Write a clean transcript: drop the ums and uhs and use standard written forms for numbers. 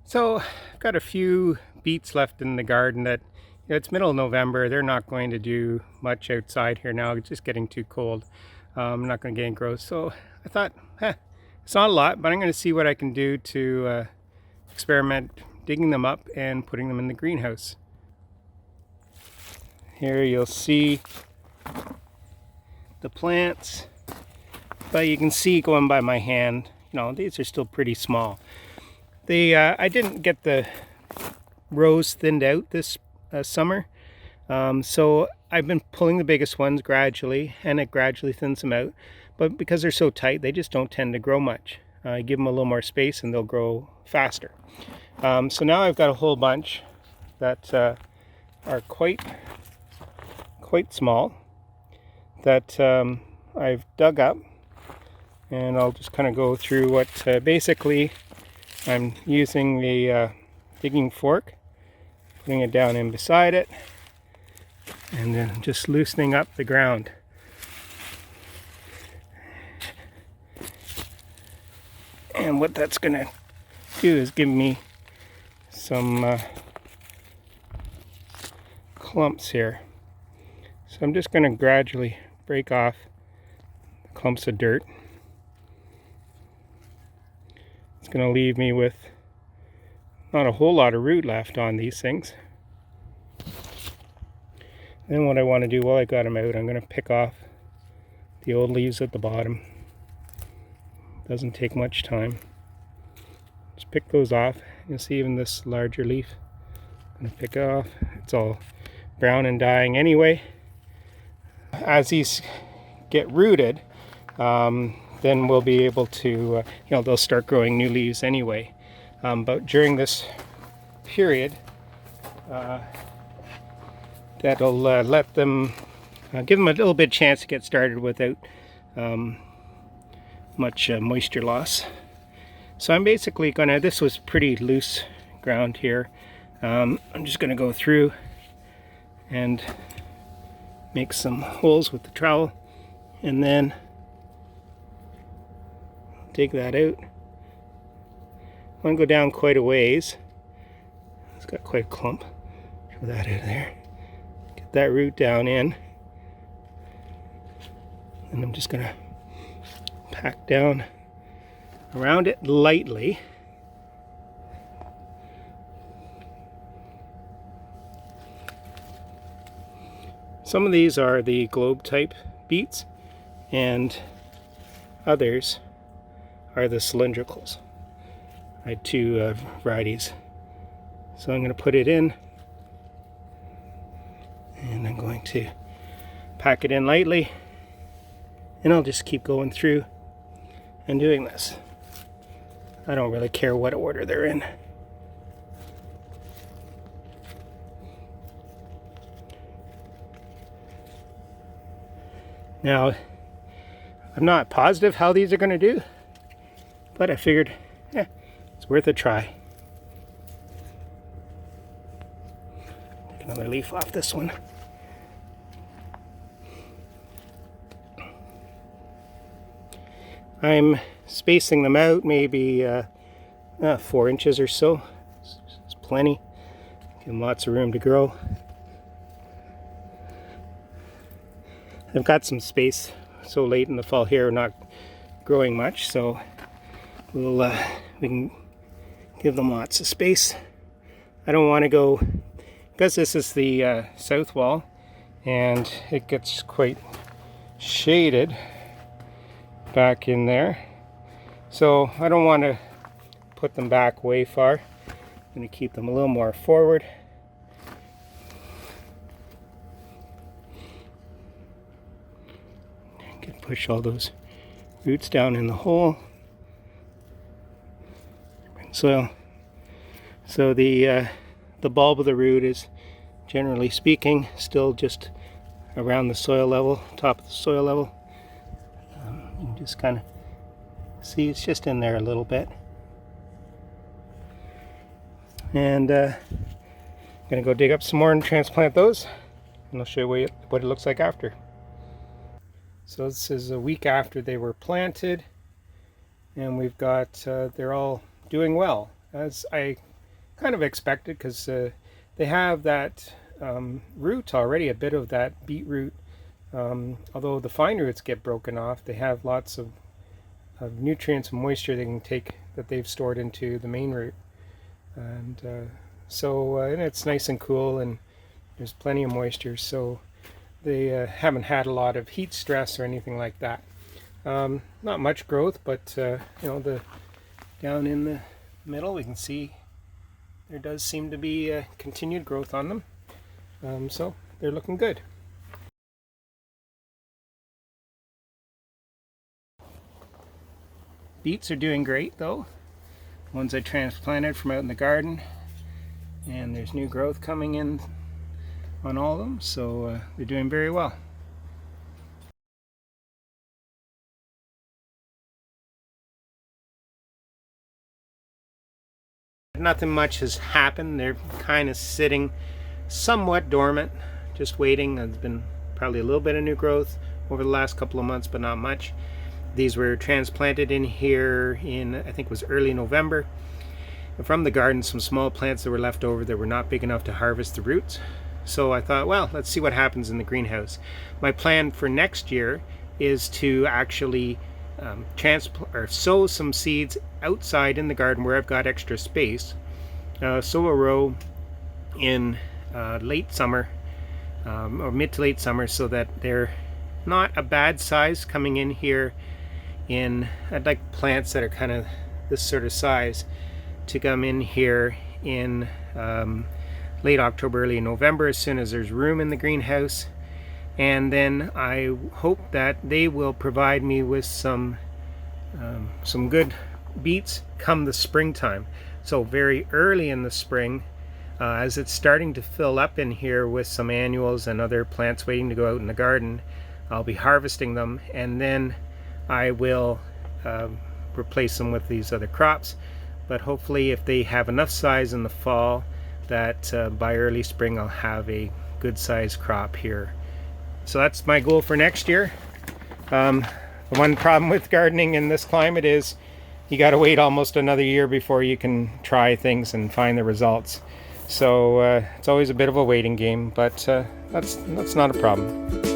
So I've got a few beets left in the garden that, it's middle of November. They're not going to do much outside here now. It's just getting too cold. I'm not going to get any growth. So I thought, it's not a lot, but I'm going to see what I can do to experiment digging them up and putting them in the greenhouse. Here you'll see the plants, but you can see going by my hand, these are still pretty small. I didn't get the rows thinned out this summer, so I've been pulling the biggest ones gradually, and it gradually thins them out. But because they're so tight, they just don't tend to grow much. I give them a little more space and they'll grow faster. So now I've got a whole bunch that are quite small that I've dug up, and I'll just kind of go through what basically I'm using the digging fork, putting it down in beside it, and then just loosening up the ground. And what that's going to do is give me some clumps here. So I'm just going to gradually break off the clumps of dirt. It's going to leave me with not a whole lot of root left on these things. Then what I want to do while I got them out, I'm going to pick off the old leaves at the bottom. Doesn't take much time. Just pick those off. You'll see even this larger leaf. I'm going to pick it off. It's all brown and dying anyway. As these get rooted, then we'll be able to, they'll start growing new leaves anyway. But during this period, that'll let them, give them a little bit chance to get started without much moisture loss. So I'm basically gonna, this was pretty loose ground here. I'm just gonna go through and make some holes with the trowel, and then dig that out. I'm going to go down quite a ways. It's got quite a clump. Throw that out of there. Get that root down in. And I'm just going to pack down around it lightly. Some of these are the globe type beets, and others are the cylindricals. I had two varieties. So I'm going to put it in, and I'm going to pack it in lightly, and I'll just keep going through and doing this. I don't really care what order they're in. Now, I'm not positive how these are going to do, but I figured, it's worth a try. Take another leaf off this one. I'm spacing them out maybe 4 inches or so. It's plenty. Give them lots of room to grow. I've got some space so late in the fall here, not growing much, so we can give them lots of space. I don't want to go, because this is the south wall and it gets quite shaded back in there, so I don't want to put them back way far. I'm going to keep them a little more forward. Push all those roots down in the hole. Bring soil. So the bulb of the root is, generally speaking, still just around the soil level, top of the soil level. You can just kind of see it's just in there a little bit. And I'm going to go dig up some more and transplant those, and I'll show you what it looks like after. So this is a week after they were planted, and we've got, they're all doing well. As I kind of expected because they have that root already, a bit of that beetroot. Although the fine roots get broken off, they have lots of nutrients and moisture they can take that they've stored into the main root. And and it's nice and cool, and there's plenty of moisture, so they haven't had a lot of heat stress or anything like that. Not much growth, but down in the middle we can see there does seem to be continued growth on them. So they're looking good. Beets are doing great though. Ones I transplanted from out in the garden, and there's new growth coming in on all of them, so they're doing very well. Nothing much has happened. They're kind of sitting somewhat dormant, just waiting. There's been probably a little bit of new growth over the last couple of months, but not much. These were transplanted in here in, I think it was early November. And from the garden, some small plants that were left over that were not big enough to harvest the roots. So I thought, well, let's see what happens in the greenhouse. My plan for next year is to actually sow some seeds outside in the garden where I've got extra space. Sow a row in late summer or mid to late summer, so that they're not a bad size coming in here. I'd like plants that are kind of this sort of size to come in here in late October, early November, as soon as there's room in the greenhouse. And then I hope that they will provide me with some good beets come the springtime. So very early in the spring, as it's starting to fill up in here with some annuals and other plants waiting to go out in the garden, I'll be harvesting them, and then I will replace them with these other crops. But hopefully, if they have enough size in the fall, that by early spring I'll have a good sized crop here. So that's my goal for next year. The one problem with gardening in this climate is you got to wait almost another year before you can try things and find the results. So it's always a bit of a waiting game, but that's not a problem.